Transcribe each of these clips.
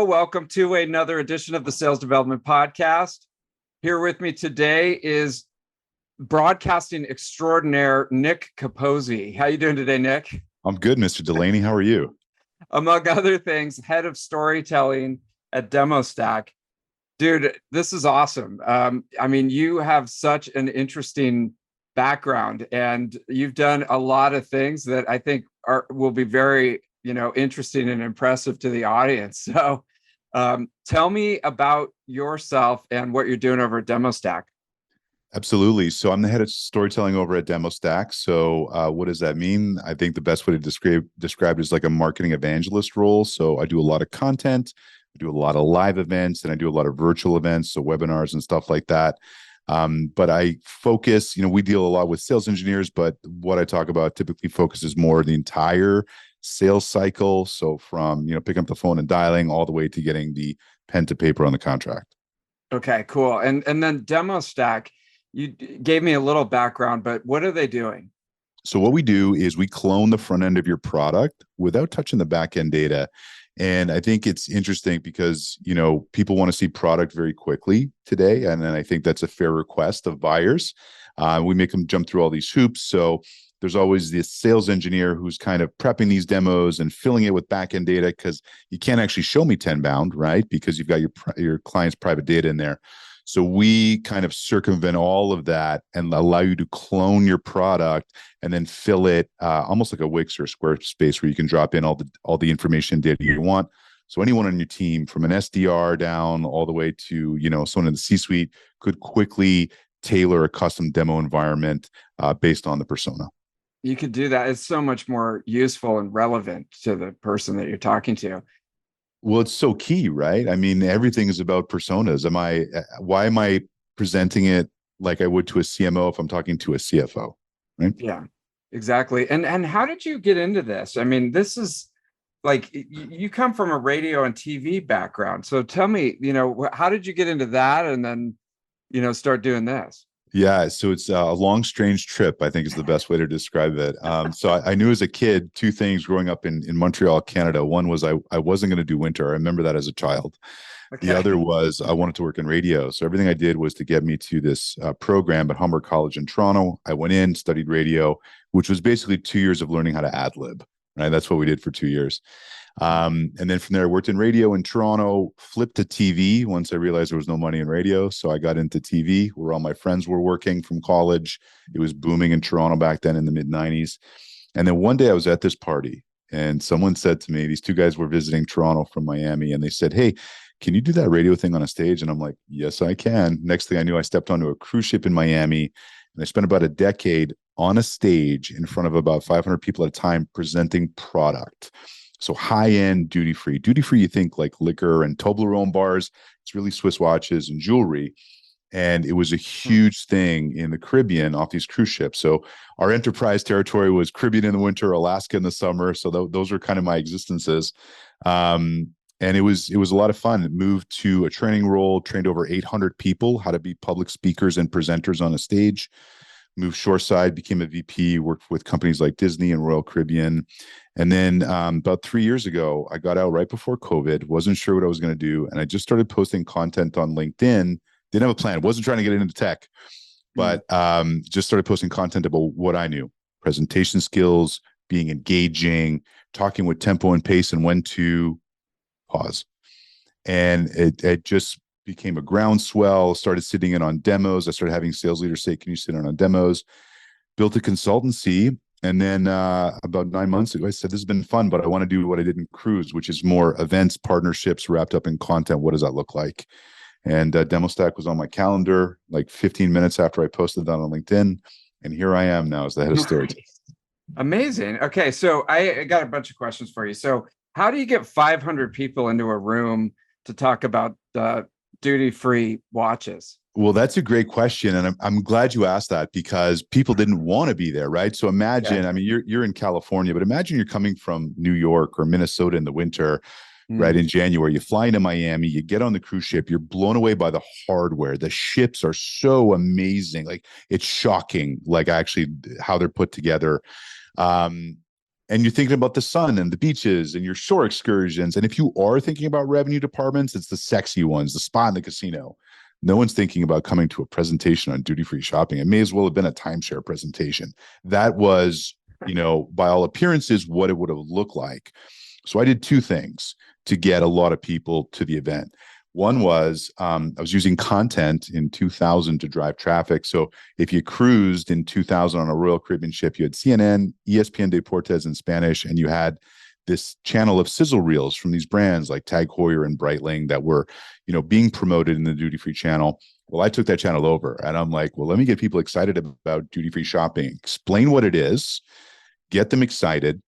Hello, welcome to another edition of the Sales Development Podcast. Here with me today is broadcasting extraordinaire Nick Capozzi. How you doing today, Nick? I'm good, Mr. Delaney. How are you? Among other things, head of storytelling at DemoStack. Dude, this is awesome. You have such an interesting background, and you've done a lot of things that I think will be very, interesting and impressive to the audience. So, tell me about yourself and what you're doing over at DemoStack. Absolutely. So I'm the head of storytelling over at DemoStack. So what does that mean? I think the best way to describe it is like a marketing evangelist role. So I do a lot of content, I do a lot of live events, and I do a lot of virtual events, so webinars and stuff like that. But I focus, we deal a lot with sales engineers, but what I talk about typically focuses more the entire sales cycle. So from, picking up the phone and dialing all the way to getting the pen to paper on the contract. Okay, cool. And then DemoStack, you gave me a little background, but what are they doing? So what we do is we clone the front end of your product without touching the back end data. And I think it's interesting because, people want to see product very quickly today. And then I think that's a fair request of buyers. We make them jump through all these hoops. So there's always this sales engineer who's kind of prepping these demos and filling it with back end data because you can't actually show me Tenbound, right? Because you've got your client's private data in there. So we kind of circumvent all of that and allow you to clone your product and then fill it almost like a Wix or a Squarespace where you can drop in all the information data you want. So anyone on your team, from an SDR down all the way to someone in the C-suite, could quickly tailor a custom demo environment based on the persona. You could do that. It's so much more useful and relevant to the person that you're talking to. Well, it's so key, right? I mean, everything is about personas. Why am I presenting it like I would to a CMO if I'm talking to a CFO, right? Yeah, exactly. And how did you get into this? I mean, this is like you come from a radio and TV background. So tell me, how did you get into that and then, start doing this? Yeah, so it's a long, strange trip, I think is the best way to describe it. So I knew as a kid two things growing up in Montreal, Canada. One was I wasn't going to do winter. I remember that as a child. Okay. The other was I wanted to work in radio. So everything I did was to get me to this program at Humber College in Toronto. I went in, studied radio, which was basically 2 years of learning how to ad lib, right? That's what we did for 2 years. And then from there, I worked in radio in Toronto, flipped to TV once I realized there was no money in radio. So I got into TV where all my friends were working from college. It was booming in Toronto back then in the mid-90s. And then one day I was at this party and someone said to me, these two guys were visiting Toronto from Miami, and they said, "Hey, can you do that radio thing on a stage?" And I'm like, "Yes, I can." Next thing I knew, I stepped onto a cruise ship in Miami, and I spent about a decade on a stage in front of about 500 people at a time presenting product. So high-end duty-free. Duty-free, you think like liquor and Toblerone bars. It's really Swiss watches and jewelry. And it was a huge thing in the Caribbean off these cruise ships. So our enterprise territory was Caribbean in the winter, Alaska in the summer. So those were kind of my existences. And it was a lot of fun. It moved to a training role, trained over 800 people how to be public speakers and presenters on a stage. Moved shoreside, became a VP, worked with companies like Disney and Royal Caribbean. And then about 3 years ago, I got out right before COVID, wasn't sure what I was going to do. And I just started posting content on LinkedIn. Didn't have a plan. Wasn't trying to get into tech, but just started posting content about what I knew: presentation skills, being engaging, talking with tempo and pace, and when to pause. And it just became a groundswell, started sitting in on demos. I started having sales leaders say, "Can you sit in on demos?" Built a consultancy. And then about 9 months ago, I said, "This has been fun, but I want to do what I did in cruise, which is more events, partnerships wrapped up in content. What does that look like?" And DemoStack was on my calendar like 15 minutes after I posted that on LinkedIn. And here I am now as the head of storytelling. Amazing. Okay, so I got a bunch of questions for you. So how do you get 500 people into a room to talk about duty-free watches? Well, that's a great question, and I'm glad you asked that because people didn't want to be there, right? So imagine, I mean, you're in California, but imagine you're coming from New York or Minnesota in the winter, right? In January, you fly into Miami, you get on the cruise ship, you're blown away by the hardware. The ships are so amazing, like it's shocking, like actually how they're put together. And and you're thinking about the sun and the beaches and your shore excursions. And if you are thinking about revenue departments, it's the sexy ones, the spa and the casino. No one's thinking about coming to a presentation on duty-free shopping. It may as well have been a timeshare presentation. That was, by all appearances, what it would have looked like. So I did two things to get a lot of people to the event. One was I was using content in 2000 to drive traffic. So if you cruised in 2000 on a Royal Caribbean ship, you had CNN, ESPN Deportes in Spanish, and you had this channel of sizzle reels from these brands like Tag Heuer and Breitling that were, being promoted in the duty-free channel. Well, I took that channel over and I'm like, well, let me get people excited about duty-free shopping, explain what it is, get them excited.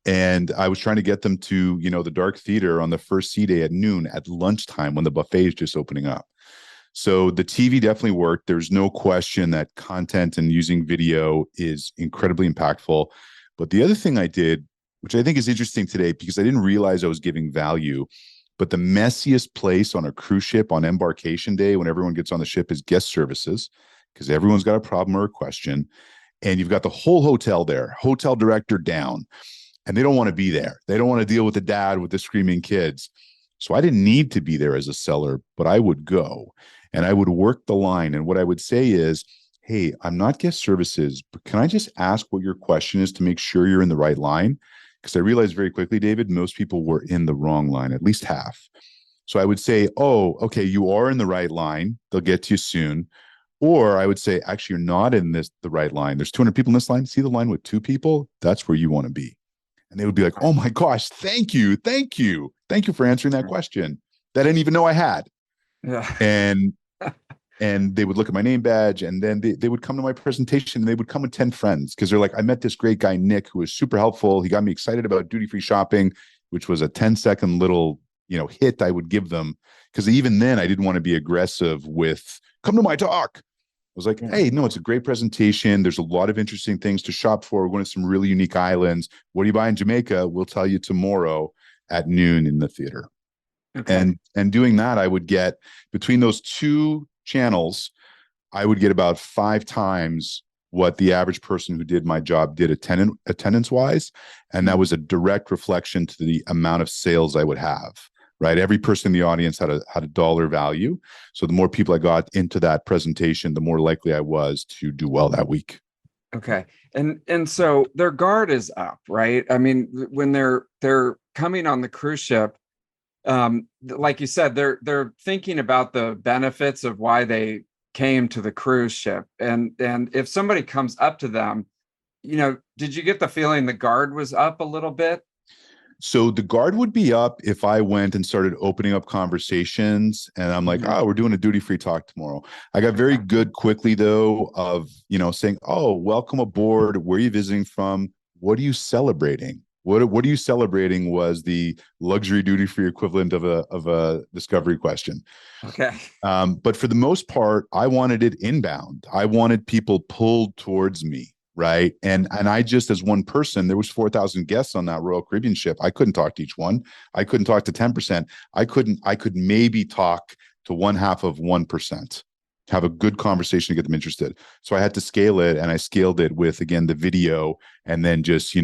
And I was trying to get them to, the dark theater on the first C day at noon at lunchtime when the buffet is just opening up. So the TV definitely worked. There's no question that content and using video is incredibly impactful. But the other thing I did, which I think is interesting today, because I didn't realize I was giving value, but the messiest place on a cruise ship on embarkation day when everyone gets on the ship is guest services, because everyone's got a problem or a question. And you've got the whole hotel there, hotel director down. And they don't want to be there. They don't want to deal with the dad with the screaming kids. So I didn't need to be there as a seller, but I would go and I would work the line. And what I would say is, hey, I'm not guest services, but can I just ask what your question is to make sure you're in the right line? Because I realized very quickly, David, most people were in the wrong line, at least half. So I would say, oh, okay, you are in the right line. They'll get to you soon. Or I would say, actually, you're not in the right line. There's 200 people in this line. See the line with 2 people? That's where you want to be. And they would be like, oh my gosh, thank you. Thank you. Thank you for answering that question that I didn't even know I had. Yeah. And they would look at my name badge and then they would come to my presentation and they would come with 10 friends because they're like, I met this great guy, Nick, who was super helpful. He got me excited about duty-free shopping, which was a 10-second little, hit I would give them. Because even then I didn't want to be aggressive with, come to my talk. I was like, hey, no, it's a great presentation. There's a lot of interesting things to shop for. We're going to some really unique islands. What do you buy in Jamaica? We'll tell you tomorrow at noon in the theater. Okay. And doing that, I would get between those two channels, I would get about 5 times what the average person who did my job did attendance wise. And that was a direct reflection to the amount of sales I would have. Right. Every person in the audience had a dollar value. So the more people I got into that presentation, the more likely I was to do well that week. Okay. And so their guard is up, right? I mean, when they're coming on the cruise ship, like you said, they're thinking about the benefits of why they came to the cruise ship. And if somebody comes up to them, did you get the feeling the guard was up a little bit? So the guard would be up if I went and started opening up conversations and I'm like, oh, we're doing a duty-free talk tomorrow. I got very good quickly though of, saying, oh, welcome aboard. Where are you visiting from? What are you celebrating? What are you celebrating was the luxury duty-free equivalent of a discovery question. Okay. But for the most part, I wanted it inbound. I wanted people pulled towards me. Right. And I just, as one person, there was 4,000 guests on that Royal Caribbean ship. I couldn't talk to each one. I couldn't talk to 10%. I could maybe talk to 1/2 of 1%, have a good conversation to get them interested. So I had to scale it, and I scaled it with, again, the video and then just,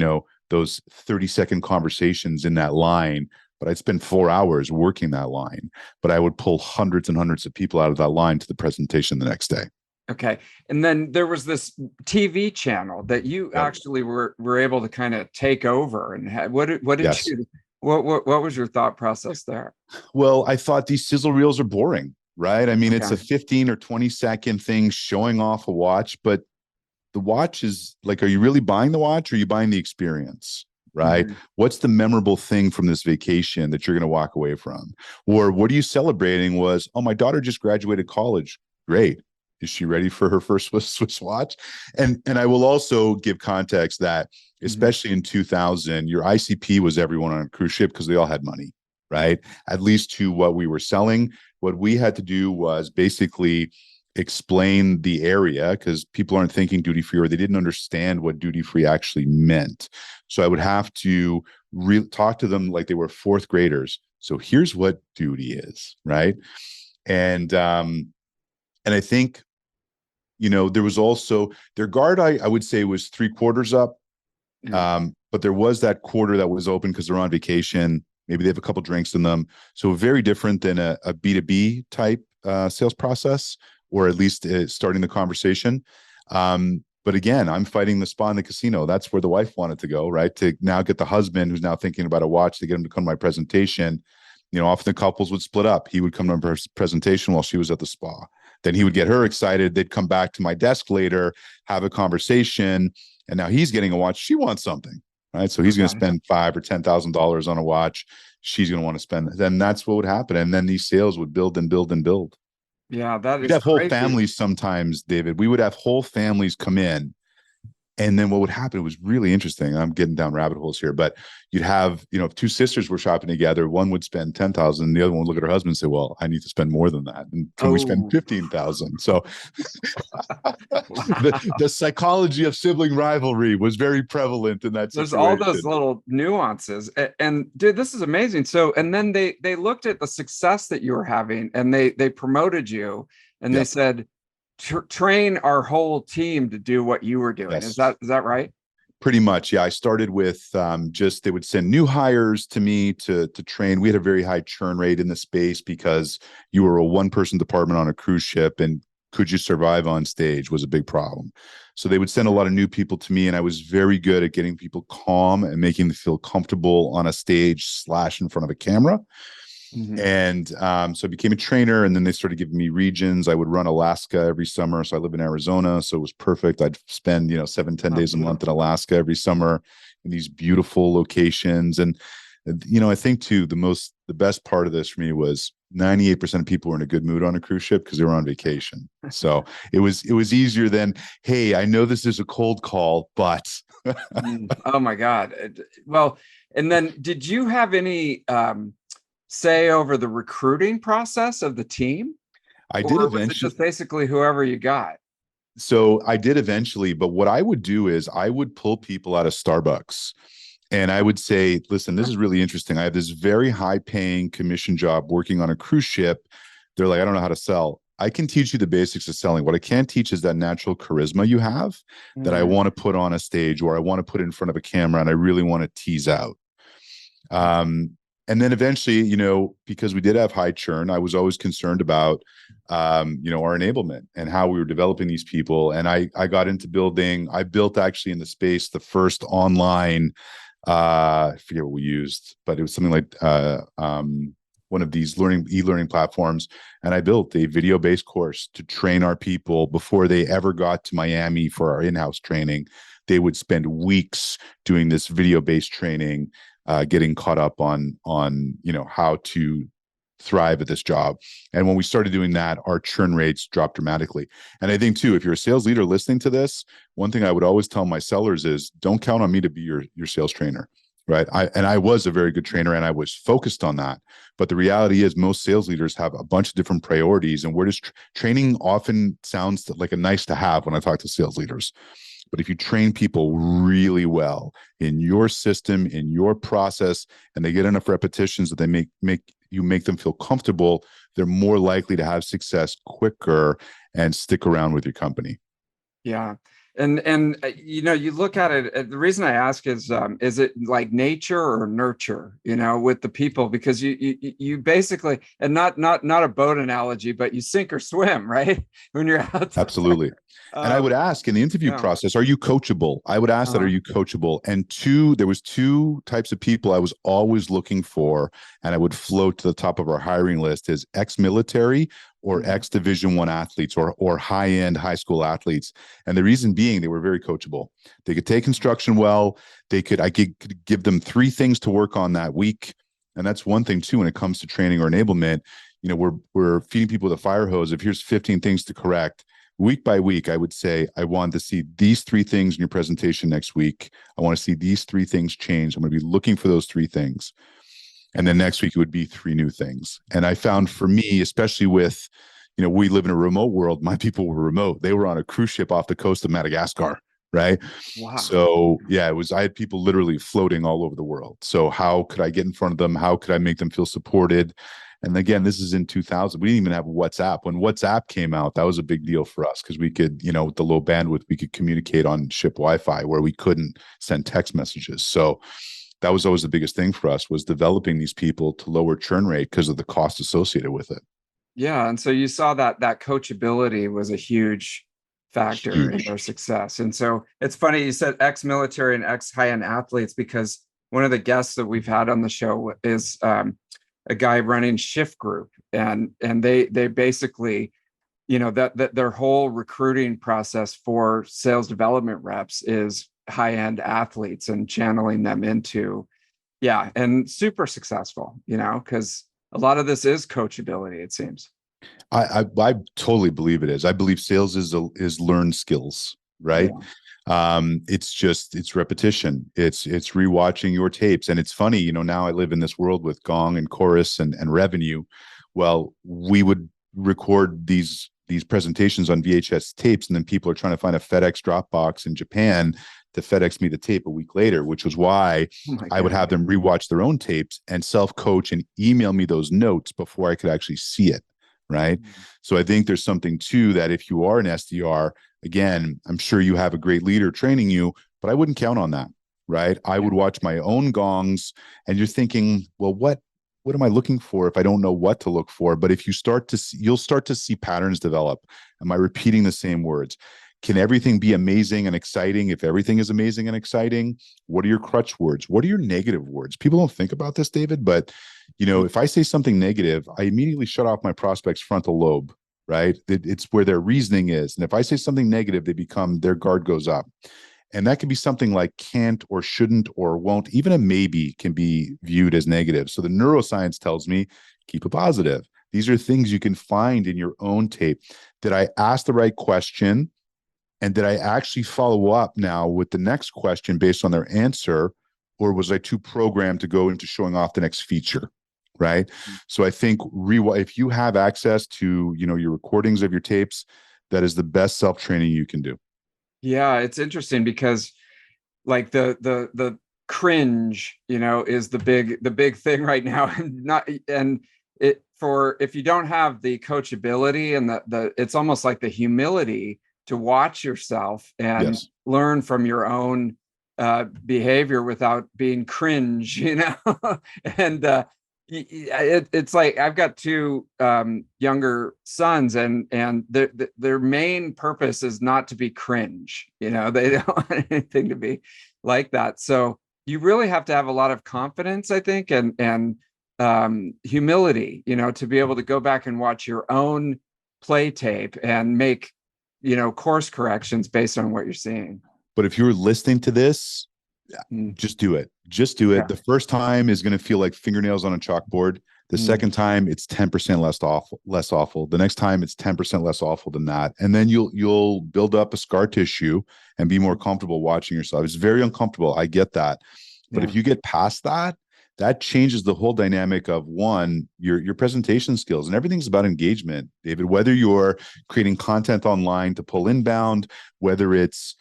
those 30-second conversations in that line. But I'd spend 4 hours working that line, but I would pull hundreds and hundreds of people out of that line to the presentation the next day. Okay. And then there was this TV channel that you actually were able to kind of take over. And what did you, what was your thought process there? Well, I thought these sizzle reels are boring, right? I mean, it's a 15 or 20-second thing showing off a watch, but the watch is like, are you really buying the watch or are you buying the experience? Right? What's the memorable thing from this vacation that you're going to walk away from? Or what are you celebrating was, oh, my daughter just graduated college. Great. Is she ready for her first Swiss watch? And I will also give context that, especially in 2000, your ICP was everyone on a cruise ship because they all had money, right? At least to what we were selling. What we had to do was basically explain the area because people aren't thinking duty free or they didn't understand what duty free actually meant. So I would have to talk to them like they were 4th graders. So here's what duty is, right? And I think, there was also their guard, I would say was 3/4 up. but there was that quarter that was open because they're on vacation. Maybe they have a couple drinks in them. So very different than a B2B type sales process, or at least starting the conversation. But again, I'm fighting the spa in the casino. That's where the wife wanted to go, right? To now get the husband who's now thinking about a watch to get him to come to my presentation. Often the couples would split up. He would come to my presentation while she was at the spa. Then he would get her excited. They'd come back to my desk later, have a conversation, and now he's getting a watch. She wants something, right? So he's going to spend $5,000 or $10,000 on a watch. She's going to want to spend. Then that's what would happen, and then these sales would build and build and build. Yeah, that We'd is have whole crazy. families sometimes, David. We would have whole families come in. And then what would happen, it was really interesting. I'm getting down rabbit holes here, but you'd have, if two sisters were shopping together, one would spend 10,000, and the other one would look at her husband and say, well, I need to spend more than that. And can we spend 15,000? So the psychology of sibling rivalry was very prevalent in that situation. There's all those little nuances. And dude, this is amazing. So, and then they looked at the success that you were having, and they promoted you, and they said, train our whole team to do what you were doing. Yes. Is that right? Pretty much. Yeah. I started with they would send new hires to me to train. We had a very high churn rate in the space because you were a one-person department on a cruise ship, and could you survive on stage was a big problem. So they would send a lot of new people to me, and I was very good at getting people calm and making them feel comfortable on a stage / in front of a camera. Mm-hmm. And so I became a trainer, and then they started giving me regions. I would run Alaska every summer. So I live in Arizona, so it was perfect. I'd spend, 7-10 days a month in Alaska every summer in these beautiful locations. And, I think too, the best part of this for me was 98% of people were in a good mood on a cruise ship because they were on vacation. So it was easier than, hey, I know this is a cold call, but. Oh my God. Well, and then did you have any, say over the recruiting process of the team? I did eventually. Was it just basically whoever you got? So I did eventually, but what I would do is I would pull people out of Starbucks, and I would say, listen, this is really interesting. I have this very high paying commission job working on a cruise ship. They're like, I don't know how to sell. I can teach you the basics of selling. What I can't teach is that natural charisma you have that I want to put on a stage, or I want to put in front of a camera, and I really want to tease out. And then eventually, because we did have high churn, I was always concerned about, our enablement and how we were developing these people. And I got into I built actually in the space, the first online, I forget what we used, but it was something like one of these e-learning platforms. And I built a video-based course to train our people before they ever got to Miami for our in-house training. They would spend weeks doing this video-based training, getting caught up on how to thrive at this job. And when we started doing that, our churn rates dropped dramatically. And I think too, if you're a sales leader listening to this, one thing I would always tell my sellers is, don't count on me to be your sales trainer, right? I was a very good trainer, and I was focused on that. But the reality is most sales leaders have a bunch of different priorities, and training often sounds like a nice to have when I talk to sales leaders. But if you train people really well in your system, in your process, and they get enough repetitions that they make them feel comfortable, they're more likely to have success quicker and stick around with your company. Yeah. And you look at it, the reason I ask is it like nature or nurture, with the people? Because you basically, and not a boat analogy, but you sink or swim, right? When you're out there. Absolutely. And I would ask in the interview process, are you coachable? I would ask that, are you coachable? And there was two types of people I was always looking for, and I would float to the top of our hiring list, is ex-military or ex-Division I athletes, or high-end high school athletes. And the reason being, they were very coachable. They could take instruction well. I could give them 3 things to work on that week. And that's one thing too, when it comes to training or enablement. We're feeding people with a fire hose. If here's 15 things to correct, week by week, I would say, I want to see these 3 things in your presentation next week. I want to see these 3 things change. I'm going to be looking for those 3 things. And then next week, it would be 3 new things. And I found for me, especially with, we live in a remote world. My people were remote. They were on a cruise ship off the coast of Madagascar, right? Wow. So yeah, I had people literally floating all over the world. So how could I get in front of them? How could I make them feel supported? And again, this is in 2000. We didn't even have WhatsApp. When WhatsApp came out, that was a big deal for us because we could, with the low bandwidth, we could communicate on ship Wi-Fi where we couldn't send text messages. So that was always the biggest thing for us, was developing these people to lower churn rate because of the cost associated with it. Yeah. And so you saw that coachability was a huge factor in their success. And so it's funny you said ex-military and ex-high-end athletes, because one of the guests that we've had on the show is a guy running Shift Group, and they basically, that their whole recruiting process for sales development reps is high-end athletes and channeling them into, and super successful, because a lot of this is coachability, it seems. I totally believe it is. I believe sales is learned skills, right? Yeah. It's repetition. It's rewatching your tapes. And it's funny, now I live in this world with Gong and Chorus and revenue. Well, we would record these presentations on VHS tapes, and then people are trying to find a FedEx Dropbox in Japan to FedEx me the tape a week later, which was why I would have them rewatch their own tapes and self-coach and email me those notes before I could actually see it. Right. Mm-hmm. So I think there's something too that if you are an SDR, again, I'm sure you have a great leader training you, but I wouldn't count on that. Right. I would watch my own gongs, and you're thinking, well, what am I looking for if I don't know what to look for? But if you start to see, you'll start to see patterns develop. Am I repeating the same words? Can everything be amazing and exciting? If everything is amazing and exciting, what are your crutch words? What are your negative words? People don't think about this, David, but if I say something negative, I immediately shut off my prospect's frontal lobe, right? It's where their reasoning is. And if I say something negative, their guard goes up. And that can be something like can't or shouldn't or won't. Even a maybe can be viewed as negative. So the neuroscience tells me, keep it positive. These are things you can find in your own tape. Did I ask the right question? And did I actually follow up now with the next question based on their answer? Or was I too programmed to go into showing off the next feature? Right. Mm-hmm. So I think if you have access to, your recordings of your tapes, that is the best self-training you can do. Yeah, it's interesting because like the cringe, is the big thing right now. If you don't have the coachability and it's almost like the humility to watch yourself and learn from your own behavior without being cringe, and it's like I've got two younger sons, and their main purpose is not to be cringe. They don't want anything to be like that. So you really have to have a lot of confidence, I think, and humility, to be able to go back and watch your own play tape and make course corrections based on what you're seeing. But if you're listening to this, just do it. Just do it. Yeah. The first time is going to feel like fingernails on a chalkboard. The second time, it's 10% less awful. The next time, it's 10% less awful than that. And then you'll build up a scar tissue and be more comfortable watching yourself. It's very uncomfortable. I get that. But if you get past that, that changes the whole dynamic of your presentation skills, and everything's about engagement, David, whether you're creating content online to pull inbound, whether it's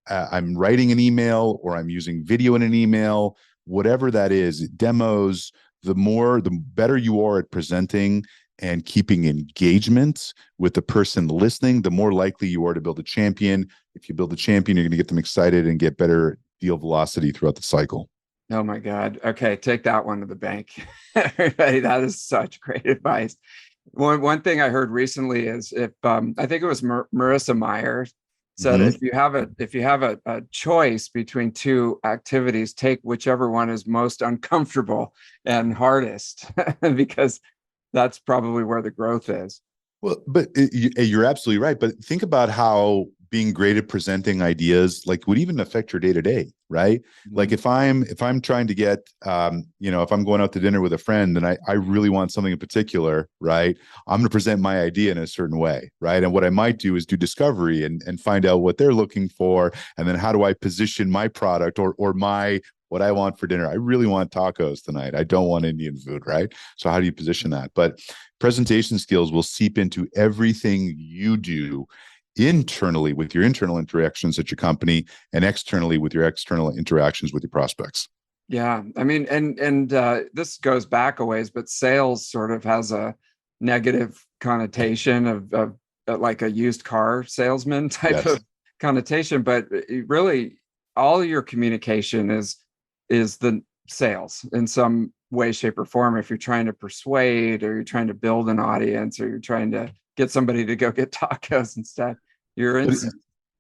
I'm writing an email or I'm using video in an email, whatever that is, demos, the better you are at presenting and keeping engagement with the person listening, the more likely you are to build a champion. If you build a champion, you're going to get them excited and get better deal velocity throughout the cycle. Oh my God. Okay. Take that one to the bank. Everybody, that is such great advice. One thing I heard recently is if I think it was Marissa Meyer said, if you have a choice between two activities, take whichever one is most uncomfortable and hardest, because that's probably where the growth is. Well, but you're absolutely right. But think about how being great at presenting ideas would even affect your day-to-day, right? Mm-hmm. Like if I'm trying to get, if I'm going out to dinner with a friend and I really want something in particular, right? I'm going to present my idea in a certain way, right? And what I might do is do discovery and find out what they're looking for. And then how do I position my product or what I want for dinner? I really want tacos tonight. I don't want Indian food, right? So how do you position that? But presentation skills will seep into everything you do internally with your internal interactions at your company and externally with your external interactions with your prospects. Yeah, I mean, and this goes back a ways, but sales sort of has a negative connotation of like a used car salesman type Yes. of connotation. But really, all your communication is the sales in some way, shape, or form. If you're trying to persuade, or you're trying to build an audience, or you're trying to get somebody to go get tacos instead, you're in. But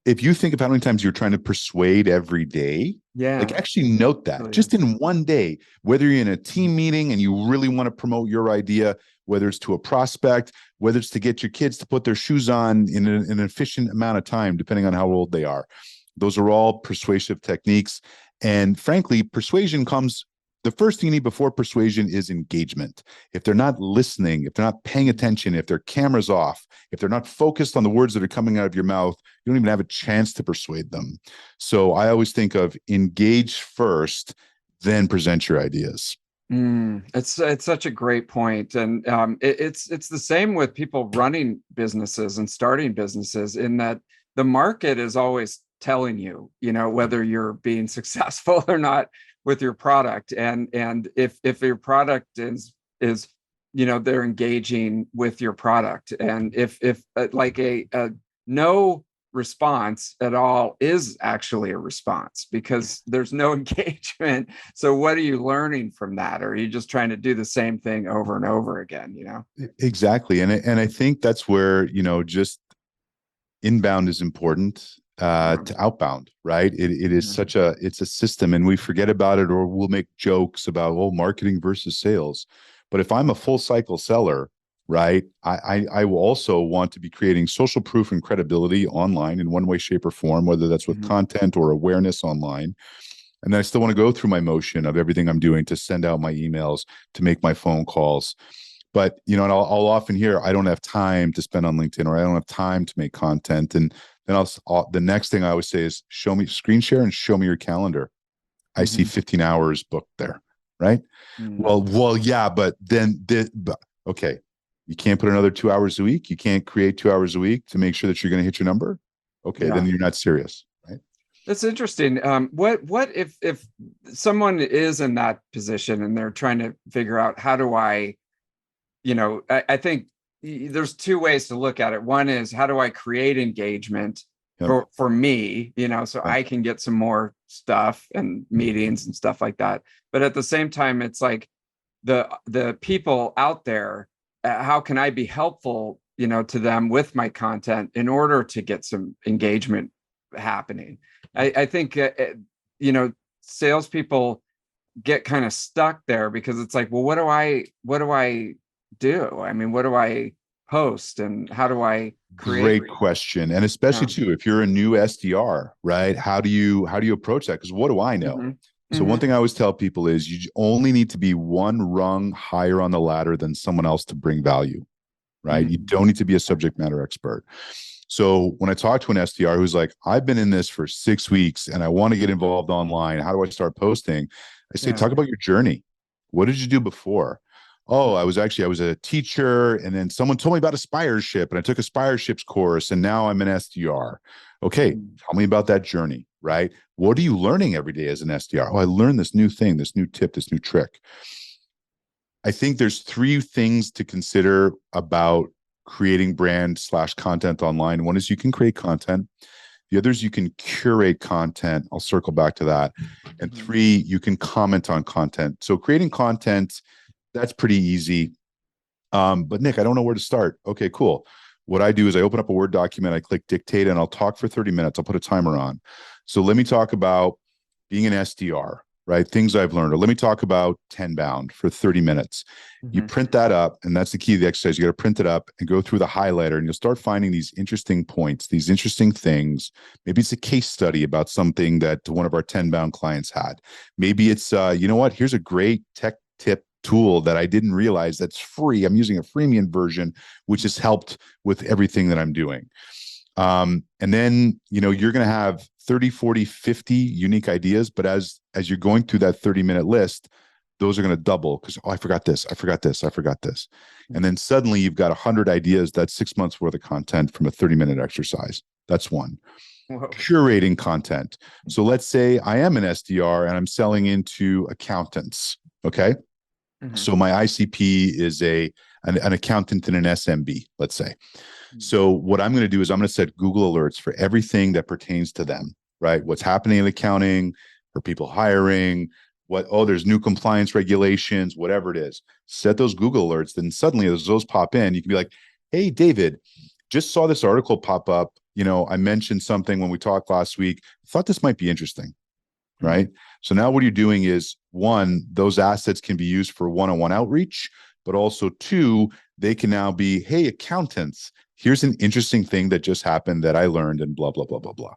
if you think of how many times you're trying to persuade every day, like Yeah, actually note that really just is. in one day, whether you're in a team meeting and you really want to promote your idea, whether it's to a prospect, whether it's to get your kids to put their shoes on in an efficient amount of time, depending on how old they are. Those are all persuasive techniques. And frankly, persuasion comes, the first thing you need before persuasion is engagement. If they're not listening, if they're not paying attention, if their camera's off, if they're not focused on the words that are coming out of your mouth, you don't even have a chance to persuade them. So I always think of engage first, then present your ideas. It's such a great point, and it's the same with people running businesses and starting businesses. In that the market is always telling you, whether you're being successful or not with your product, and if your product is they're engaging with your product, and if like a no response at all is actually a response because there's no engagement. So what are you learning from that? Or are you just trying to do the same thing over and over again? Exactly. And I think that's where, just inbound is important to outbound, right? It is Mhm. such it's a system, and we forget about it, or we'll make jokes about, oh, marketing versus sales. But if I'm a full cycle seller, right, I will also want to be creating social proof and credibility online in one way, shape, or form, whether that's with Mhm. content or awareness online. And then I still want to go through my motion of everything I'm doing to send out my emails, to make my phone calls. But and I'll often hear, I don't have time to spend on LinkedIn, or I don't have time to make content. And then the next thing I always say is, show me screen share and show me your calendar. I see Mhm. 15 hours booked there, right? Mhm. Well, yeah, but okay, you can't put another 2 hours a week. You can't create 2 hours a week to make sure that you're going to hit your number. Okay, then Yeah. you're not serious, right? That's interesting. What if someone is in that position and they're trying to figure out how do I think there's two ways to look at it. One is, how do I create engagement Yep. for me, so Yep. I can get some more stuff and meetings and stuff like that. But at the same time, it's like the people out there, how can I be helpful, to them with my content in order to get some engagement happening? I think salespeople get kind of stuck there because it's like, well, what do I do? I mean, what do I post and how do I create? Great question. And especially Yeah. too, if you're a new SDR, right? How do you approach that? Because what do I know? Mm-hmm. So one Mm-hmm. thing I always tell people is, you only need to be one rung higher on the ladder than someone else to bring value, right? You Mm-hmm. don't need to be a subject matter expert. So when I talk to an SDR who's like, I've been in this for 6 weeks and I want to get involved online, how do I start posting? I say, Yeah. talk about your journey. What did you do before? Oh, I was a teacher, and then someone told me about Aspireship, and I took Aspireships course, and now I'm an SDR. Okay, Mm-hmm. tell me about that journey, right? What are you learning every day as an SDR? Oh, I learned this new thing, this new tip, this new trick. I think there's three things to consider about creating brand/content online. One is you can create content. The other is you can curate content. I'll circle back to that. And Mm-hmm. three, you can comment on content. So creating content, that's pretty easy. But Nick, I don't know where to start. Okay, cool. What I do is I open up a Word document, I click dictate, and I'll talk for 30 minutes. I'll put a timer on. So let me talk about being an SDR, right? Things I've learned. Or let me talk about Tenbound for 30 minutes. You Mm-hmm. print that up, and that's the key of the exercise. You got to print it up and go through the highlighter, and you'll start finding these interesting points, these interesting things. Maybe it's a case study about something that one of our Tenbound clients had. Maybe it's, you know what? Here's a great tech tip tool that I didn't realize that's free. I'm using a freemium version, which has helped with everything that I'm doing. And then, you're going to have 30, 40, 50 unique ideas. But as you're going through that 30-minute list, those are going to double because, oh, I forgot this, I forgot this, I forgot this. And then suddenly you've got 100 ideas. That's 6 months worth of content from a 30-minute exercise. That's one. Whoa. curating content. So let's say I am an SDR and I'm selling into accountants. Okay. Mhm. So my ICP is an accountant in an SMB, let's say. So what I'm going to do is I'm going to set Google alerts for everything that pertains to them, right? What's happening in accounting, for people hiring, there's new compliance regulations, whatever it is. Set those Google alerts. Then suddenly as those pop in, you can be like, hey, David, just saw this article pop up. I mentioned something when we talked last week. Thought this might be interesting, right? So now what you're doing is, one, those assets can be used for one-on-one outreach, but also two, they can now be, hey, accountants, here's an interesting thing that just happened that I learned and blah, blah, blah, blah, blah.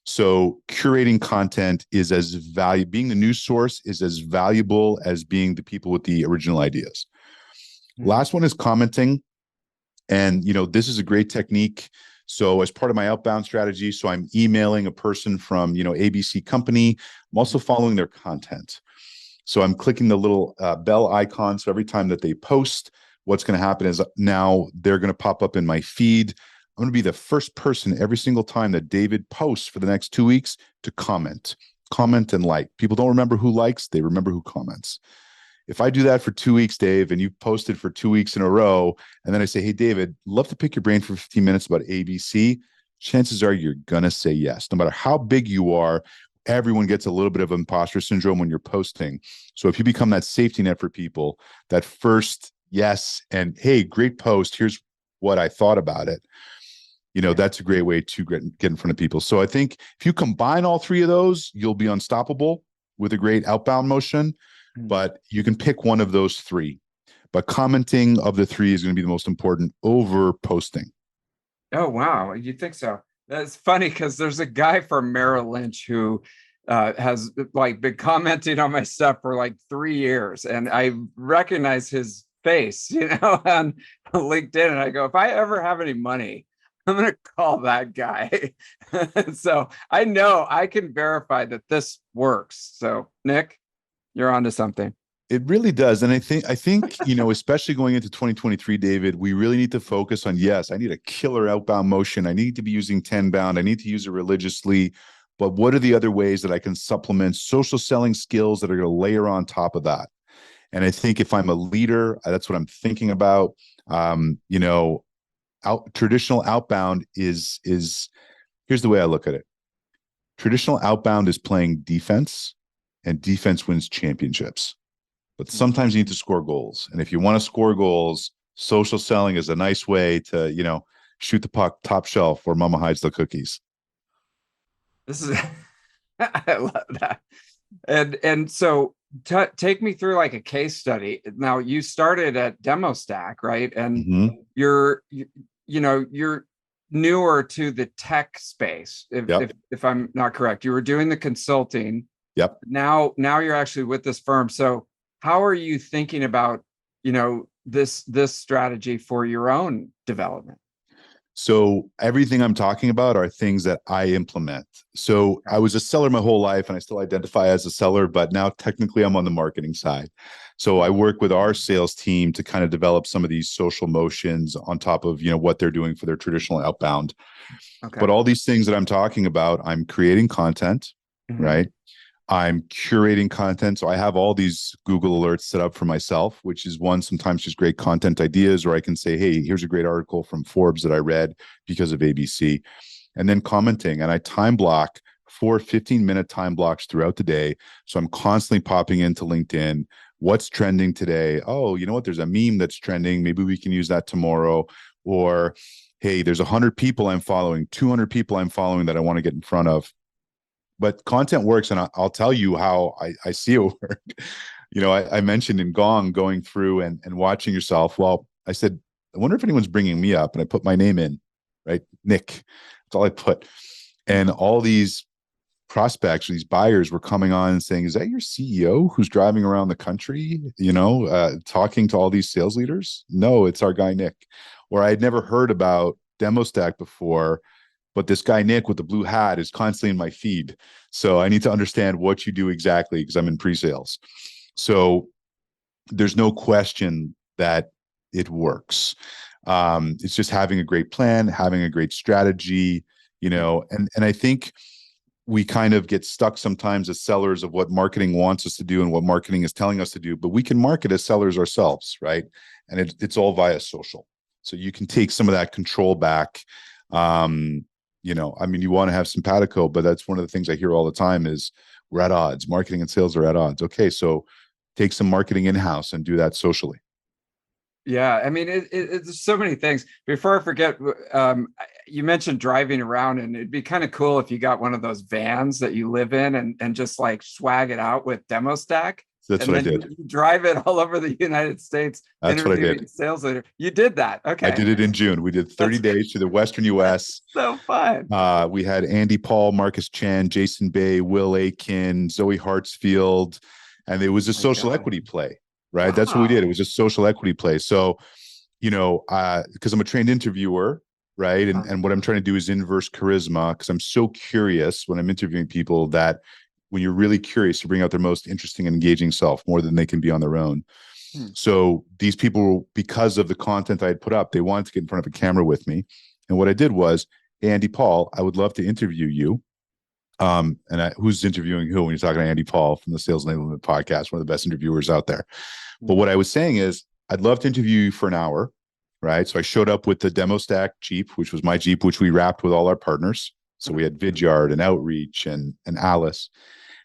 So curating content is as valuable, being the news source is as valuable as being the people with the original ideas. Last one is commenting. And, this is a great technique. So as part of my outbound strategy, so I'm emailing a person from, ABC company. I'm also following their content. So I'm clicking the little bell icon. So every time that they post, what's going to happen is now they're going to pop up in my feed. I'm going to be the first person every single time that David posts for the next 2 weeks to comment and like. People don't remember who likes, they remember who comments. If I do that for 2 weeks, Dave, and you've posted for 2 weeks in a row, and then I say, hey, David, love to pick your brain for 15 minutes about ABC, chances are you're going to say yes. No matter how big you are, everyone gets a little bit of imposter syndrome when you're posting. So if you become that safety net for people, that first yes, and hey, great post, here's what I thought about it, that's a great way to get in front of people. So I think if you combine all three of those, you'll be unstoppable with a great outbound motion. But you can pick one of those three. But commenting of the three is going to be the most important over posting. Oh, wow. You think so? That's funny because there's a guy from Merrill Lynch who has like been commenting on my stuff for like 3 years, and I recognize his face, on LinkedIn. And I go, if I ever have any money, I'm going to call that guy. So I know I can verify that this works. So, Nick, you're onto something. It really does. And I think, especially going into 2023, David, we really need to focus on, yes, I need a killer outbound motion. I need to be using Tenbound. I need to use it religiously. But what are the other ways that I can supplement social selling skills that are going to layer on top of that? And I think if I'm a leader, that's what I'm thinking about. Traditional outbound is here's the way I look at it. Traditional outbound is playing defense, and defense wins championships. But sometimes you need to score goals. And if you want to score goals, social selling is a nice way to, shoot the puck top shelf where mama hides the cookies. This is I love that. And so take me through like a case study. Now you started at Demo Stack, right? And you're newer to the tech space. If I'm not correct, you were doing the consulting. Yep. Now you're actually with this firm. So how are you thinking about, this strategy for your own development? So everything I'm talking about are things that I implement. So I was a seller my whole life and I still identify as a seller, but now technically I'm on the marketing side. So I work with our sales team to kind of develop some of these social motions on top of, what they're doing for their traditional outbound. Okay. But all these things that I'm talking about, I'm creating content, right? I'm curating content. So I have all these Google alerts set up for myself, which is one, sometimes just great content ideas, or I can say, hey, here's a great article from Forbes that I read because of ABC. And then commenting, and I time block 4 15-minute time blocks throughout the day. So I'm constantly popping into LinkedIn. What's trending today? Oh, you know what? There's a meme that's trending. Maybe we can use that tomorrow. Or, hey, there's 100 people I'm following, 200 people I'm following that I want to get in front of. But content works, and I'll tell you how I see it work. I mentioned in Gong going through and watching yourself. Well, I said, I wonder if anyone's bringing me up, and I put my name in, right? Nick. That's all I put. And all these prospects, these buyers were coming on and saying, is that your CEO who's driving around the country, talking to all these sales leaders? No, it's our guy, Nick. Or I had never heard about Demo Stack before, but this guy, Nick, with the blue hat is constantly in my feed. So I need to understand what you do exactly because I'm in pre-sales. So there's no question that it works. It's just having a great plan, having a great strategy, And I think we kind of get stuck sometimes as sellers of what marketing wants us to do and what marketing is telling us to do, but we can market as sellers ourselves, right? And it's all via social. So you can take some of that control back. You want to have simpatico, but that's one of the things I hear all the time is we're at odds. Marketing and sales are at odds. Okay, so take some marketing in-house and do that socially. Yeah, I mean, it's so many things. Before I forget, you mentioned driving around, and it'd be kind of cool if you got one of those vans that you live in and just like swag it out with demo stack. That's what I did. You drive it all over the United States. That's what I did. Sales leader. You did that. Okay. I did it in June. We did 30 days to the Western US. So fun. We had Andy Paul, Marcus Chan, Jason Bay, Will Aiken, Zoe Hartsfield, and it was a social equity play. Right. Wow. That's what we did. It was a social equity play. So, because I'm a trained interviewer, right. And what I'm trying to do is inverse charisma, because I'm so curious when I'm interviewing people that when you're really curious, you bring out their most interesting and engaging self more than they can be on their own. So these people, because of the content I had put up, they wanted to get in front of a camera with me. And what I did was, hey, Andy Paul, I would love to interview you. Who's interviewing who when you're talking to Andy Paul from the Sales Enablement Podcast, one of the best interviewers out there. But what I was saying is, I'd love to interview you for an hour, right? So I showed up with the demo stack Jeep, which was my Jeep, which we wrapped with all our partners. So we had Vidyard and Outreach and Alice.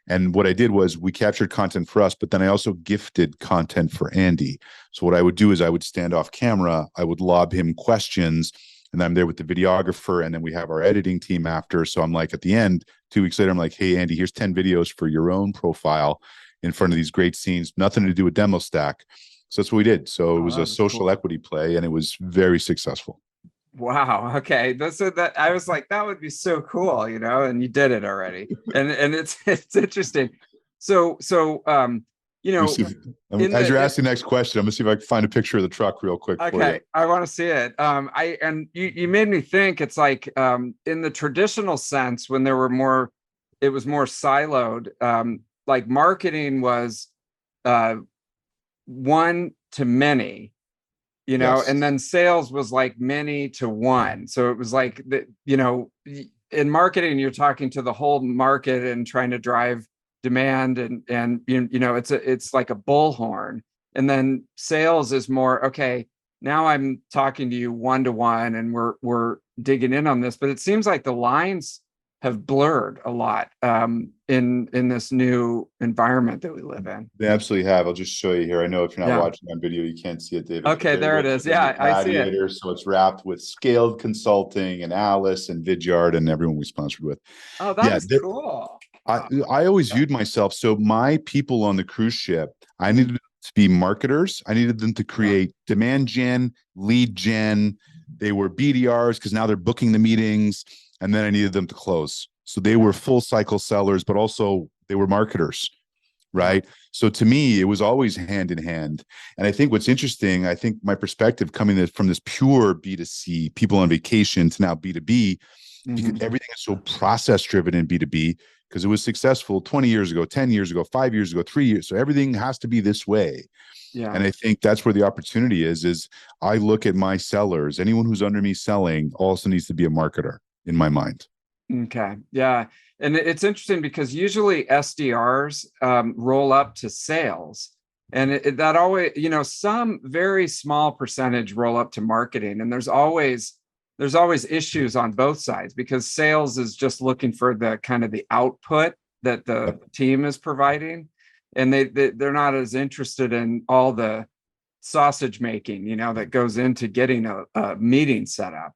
And what I did was we captured content for us, but then I also gifted content for Andy. So what I would do is I would stand off camera, I would lob him questions, and I'm there with the videographer, and then we have our editing team after. So I'm like, at the end, 2 weeks later, I'm like, hey, Andy, here's 10 videos for your own profile in front of these great scenes, nothing to do with demo stack. So that's what we did. So it was a social equity play, and it was very successful. Wow. Okay. That I was like, that would be so cool, and you did it already. And it's interesting. So as you're asking the next question, I'm gonna see if I can find a picture of the truck real quick. Okay, I want to see it. You made me think. It's like in the traditional sense, when it was more siloed. Like marketing was one to many, Yes. and then sales was like many to one. So it was like in marketing, you're talking to the whole market and trying to drive demand, and it's like a bullhorn. And then sales is more, okay, now I'm talking to you one to one, and we're digging in on this. But it seems like the lines have blurred a lot in this new environment that we live in. They absolutely have. I'll just show you here. I know if you're not watching on video, you can't see it, David. Okay, there it is. Yeah, I see it. So it's wrapped with Scaled Consulting and Alice and Vidyard and everyone we sponsored with. Oh, that's cool. I always viewed myself. So my people on the cruise ship, I needed to be marketers. I needed them to create demand gen, lead gen. They were BDRs because now they're booking the meetings. And then I needed them to close. So they were full cycle sellers, but also they were marketers, right? So to me, it was always hand in hand. And I think what's interesting, I think my perspective coming from this pure B2C, people on vacation, to now B2B, because everything is so process driven in B2B, because it was successful 20 years ago, 10 years ago, 5 years ago, 3 years. So everything has to be this way. Yeah. And I think that's where the opportunity is I look at my sellers, anyone who's under me selling also needs to be a marketer in my mind. Okay. Yeah. And it's interesting because usually SDRs roll up to sales, and that always, some very small percentage roll up to marketing. And there's always issues on both sides, because sales is just looking for the kind of the output that the team is providing. And they're not as interested in all the sausage making, that goes into getting a meeting set up.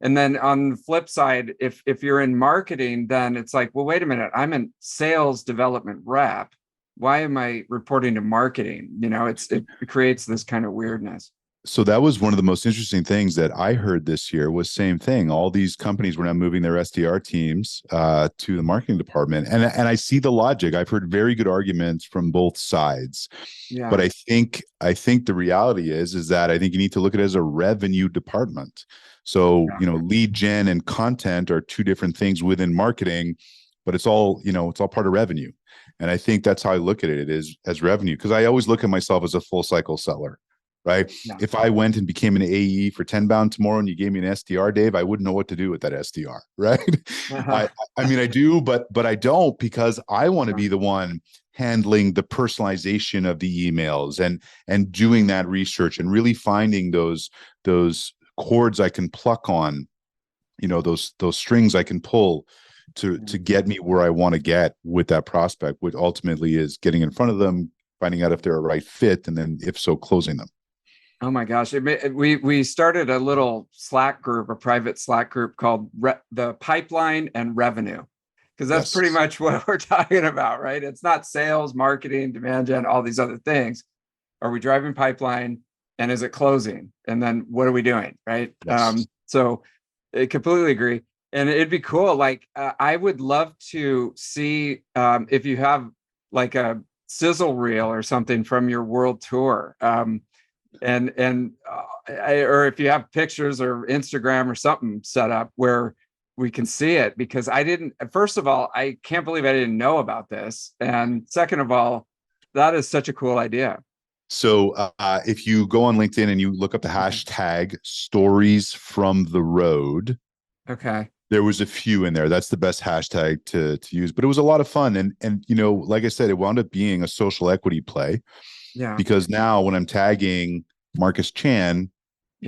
And then on the flip side, if you're in marketing, then it's like, well, wait a minute, I'm in sales development rep. Why am I reporting to marketing? It creates this kind of weirdness. So that was one of the most interesting things that I heard this year was same thing. All these companies were now moving their SDR teams to the marketing department. And I see the logic. I've heard very good arguments from both sides. Yeah. But I think the reality is that I think you need to look at it as a revenue department. So, lead gen and content are two different things within marketing, but it's all part of revenue. And I think that's how I look at it is as revenue, because I always look at myself as a full cycle seller. right? Yeah. If I went and became an AE for Tenbound tomorrow and you gave me an SDR, Dave, I wouldn't know what to do with that SDR, right? I, I mean, I do, but I don't, because I want to be the one handling the personalization of the emails and doing that research and really finding those chords I can pluck on, those strings I can pull to get me where I want to get with that prospect, which ultimately is getting in front of them, finding out if they're a right fit, and then if so, closing them. Oh my gosh. We started a little Slack group, a private Slack group called the Pipeline and Revenue, because that's pretty much what we're talking about, right? It's not sales, marketing, demand gen, all these other things. Are we driving pipeline, and is it closing? And then what are we doing, right? Yes. So I completely agree. And it'd be cool. Like, I would love to see if you have like a sizzle reel or something from your world tour. Or if you have pictures or Instagram or something set up where we can see it, because first of all, I can't believe I didn't know about this. And second of all, that is such a cool idea. So if you go on LinkedIn and you look up the hashtag stories from the road, okay, there was a few in there. That's the best hashtag to use, but it was a lot of fun. And like I said, it wound up being a social equity play. Yeah. Because now when I'm tagging Marcus Chan,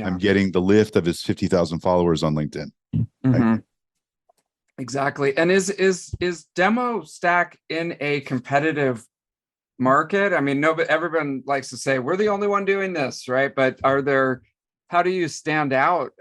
I'm getting the lift of his 50,000 followers on LinkedIn. Right? Exactly. And is Demo Stack in a competitive market? I mean, everyone likes to say we're the only one doing this, right? But how do you stand out?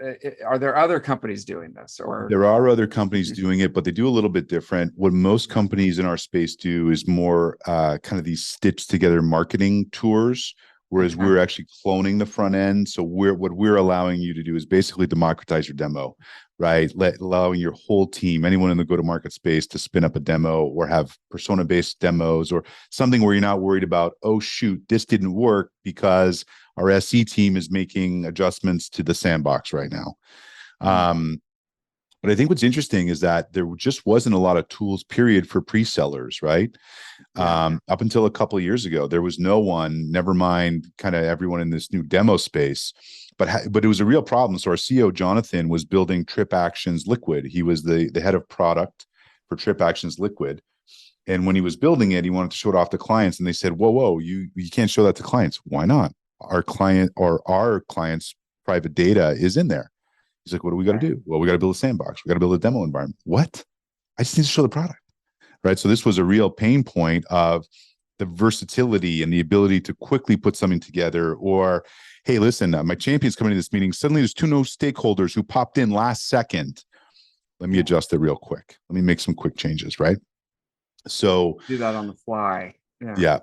Are there other companies doing this? Or there are other companies doing it, but they do a little bit different. What most companies in our space do is more kind of these stitched together marketing tours, whereas we're actually cloning the front end. So what we're allowing you to do is basically democratize your demo, right? Allowing your whole team, anyone in the go-to-market space, to spin up a demo or have persona-based demos or something where you're not worried about, oh shoot, this didn't work because our SE team is making adjustments to the sandbox right now. But I think what's interesting is that there just wasn't a lot of tools, period, for pre-sellers, right? Up until a couple of years ago, there was no one, never mind kind of everyone in this new demo space, but it was a real problem. So our CEO, Jonathan, was building Trip Actions Liquid. He was the head of product for Trip Actions Liquid. And when he was building it, he wanted to show it off to clients. And they said, whoa, you can't show that to clients. Why not? Our client's private data is in there. He's like, what do we got to do? Well, we got to build a sandbox. We got to build a demo environment. What? I just need to show the product, right? So this was a real pain point of the versatility and the ability to quickly put something together. Or, hey, listen, my champion's coming to this meeting. Suddenly there's two new stakeholders who popped in last second. Let me adjust it real quick. Let me make some quick changes, right? So do that on the fly. Yeah.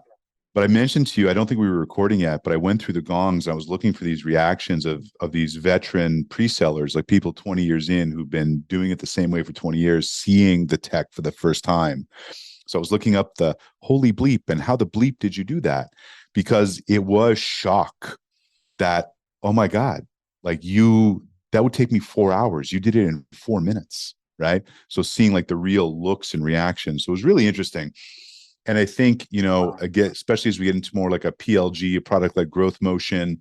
But I mentioned to you, I don't think we were recording yet, but I went through the gongs. I was looking for these reactions of these veteran pre-sellers, like people 20 years in who've been doing it the same way for 20 years, seeing the tech for the first time. So I was looking up the holy bleep and how the bleep did you do that? Because it was shock that, oh my God, like that would take me 4 hours. You did it in 4 minutes, right? So seeing like the real looks and reactions. So it was really interesting. And I think, again, especially as we get into more like a PLG, a product-led growth motion,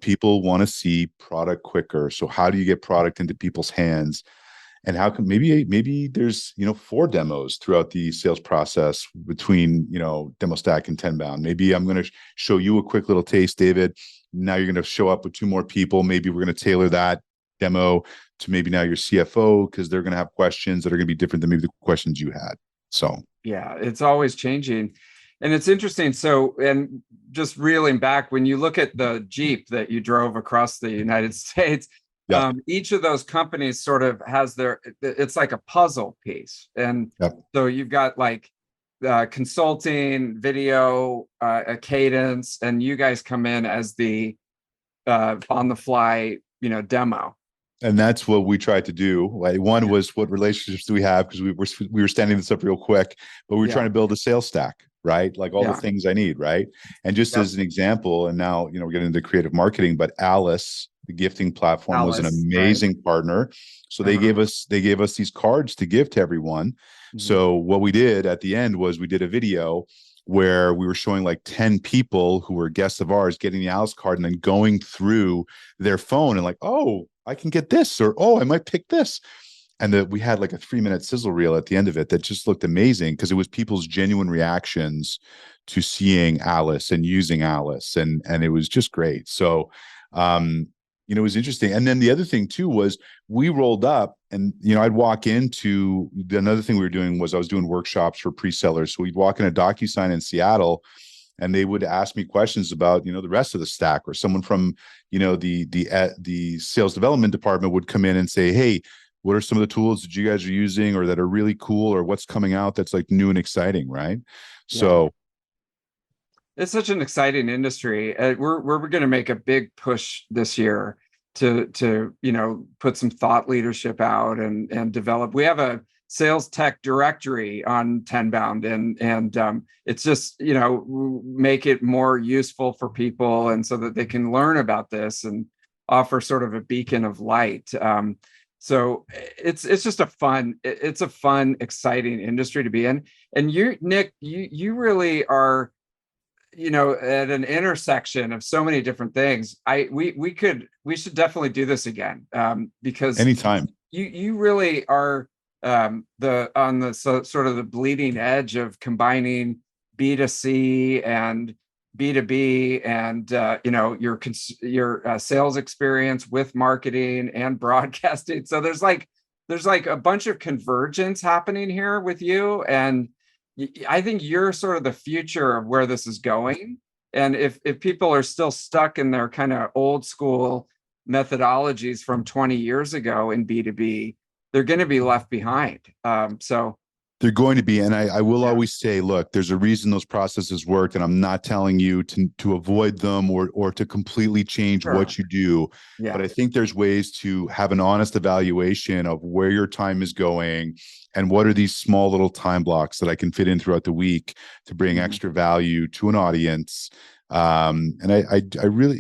people want to see product quicker. So how do you get product into people's hands? And how can maybe there's 4 demos throughout the sales process between Demo Stack and Tenbound. Maybe I'm going to show you a quick little taste, David. Now you're going to show up with 2 more people. Maybe we're going to tailor that demo to maybe now your CFO, because they're going to have questions that are going to be different than maybe the questions you had. So yeah, it's always changing. And it's interesting. So, and just reeling back, when you look at the Jeep that you drove across the United States, each of those companies sort of has it's like a puzzle piece. And so you've got like consulting, video, a cadence, and you guys come in as the on the fly, demo. And that's what we tried to do. One was, what relationships do we have? Because we were standing this up real quick, but we were trying to build a sales stack, right? Like all the things I need, right? And just as an example, and now we're getting into creative marketing, but Alice, the gifting platform, was an Alice, right? amazing partner. So they gave us these cards to give to everyone. So what we did at the end was we did a video where we were showing like 10 people who were guests of ours getting the Alice card and then going through their phone and like, oh, I can get this, or oh, I might pick this. And we had like a 3-minute sizzle reel at the end of it that just looked amazing because it was people's genuine reactions to seeing Alice and using Alice, and it was just great. So it was interesting. And then the other thing too was we rolled up, and I'd walk into another thing we were doing was I was doing workshops for pre-sellers. So we'd walk in a DocuSign in Seattle, and they would ask me questions about the rest of the stack, or someone from the sales development department would come in and say, hey, what are some of the tools that you guys are using or that are really cool, or what's coming out that's like new and exciting, right? So it's such an exciting industry. We're going to make a big push this year to put some thought leadership out and develop. We have a sales tech directory on Tenbound, and it's just make it more useful for people, and so that they can learn about this and offer sort of a beacon of light. So it's just a fun, exciting industry to be in. And you, Nick, you really are, at an intersection of so many different things. We should definitely do this again, because anytime. You really are on the sort of the bleeding edge of combining B2C and B2B, and your sales experience with marketing and broadcasting. So there's like a bunch of convergence happening here with you, and I think you're sort of the future of where this is going. And if people are still stuck in their kind of old school methodologies from 20 years ago in B2B, they're going to be left behind. So they're going to be, and I will always say, look, there's a reason those processes work, and I'm not telling you to avoid them or to completely change what you do. But I think there's ways to have an honest evaluation of where your time is going and what are these small little time blocks that I can fit in throughout the week to bring extra value to an audience. And I really,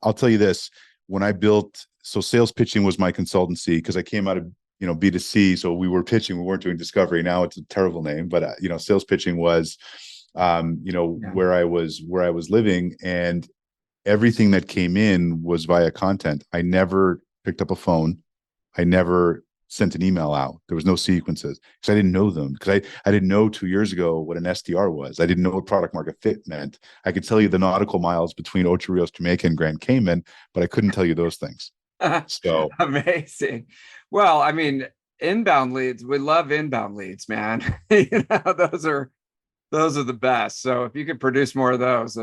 I'll tell you this, when I built, so sales pitching was my consultancy, because I came out of B2C. So we were pitching, we weren't doing discovery. Now it's a terrible name, but sales pitching was, where I was living, and everything that came in was via content. I never picked up a phone. I never sent an email out. There was no sequences because I didn't know them, because I didn't know 2 years ago what an SDR was. I didn't know what product market fit meant. I could tell you the nautical miles between Ocho Rios, Jamaica and Grand Cayman, but I couldn't tell you those things. So amazing. Well, I mean, inbound leads, we love inbound leads, man. Those are the best. So if you could produce more of those,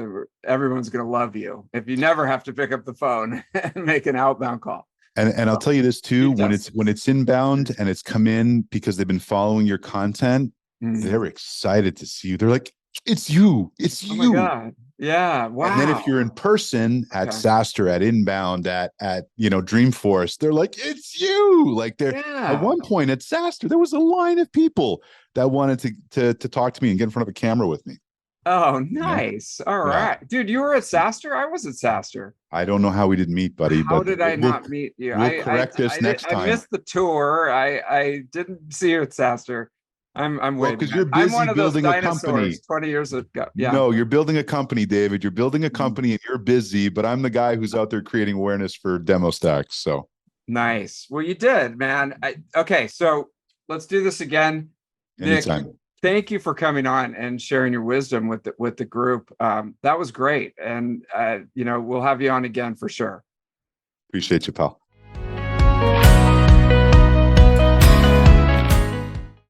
everyone's going to love you. If you never have to pick up the phone and make an outbound call. And I'll tell you this too, when it's inbound and it's come in because they've been following your content, they're excited to see you. They're like, it's you. Oh my God. Yeah. Wow. And then if you're in person at SaaStr, at Inbound, at Dreamforce, they're like, it's you. Like at one point at SaaStr, there was a line of people that wanted to talk to me and get in front of a camera with me. Oh, nice. All right. Dude, you were at SaaStr? I was at SaaStr. I don't know how we didn't meet, buddy. How did I not meet you? We'll correct this next time. I missed the tour. I didn't see you at SaaStr. I'm waiting. Because you're busy I'm one of building those a company 20 years ago. Yeah. No, you're building a company, David. You're building a company and you're busy, but I'm the guy who's out there creating awareness for demo stacks. So nice. Well, you did, man. Okay, so let's do this again. Anytime. Nick, thank you for coming on and sharing your wisdom with the group. That was great. And we'll have you on again for sure. Appreciate you, pal.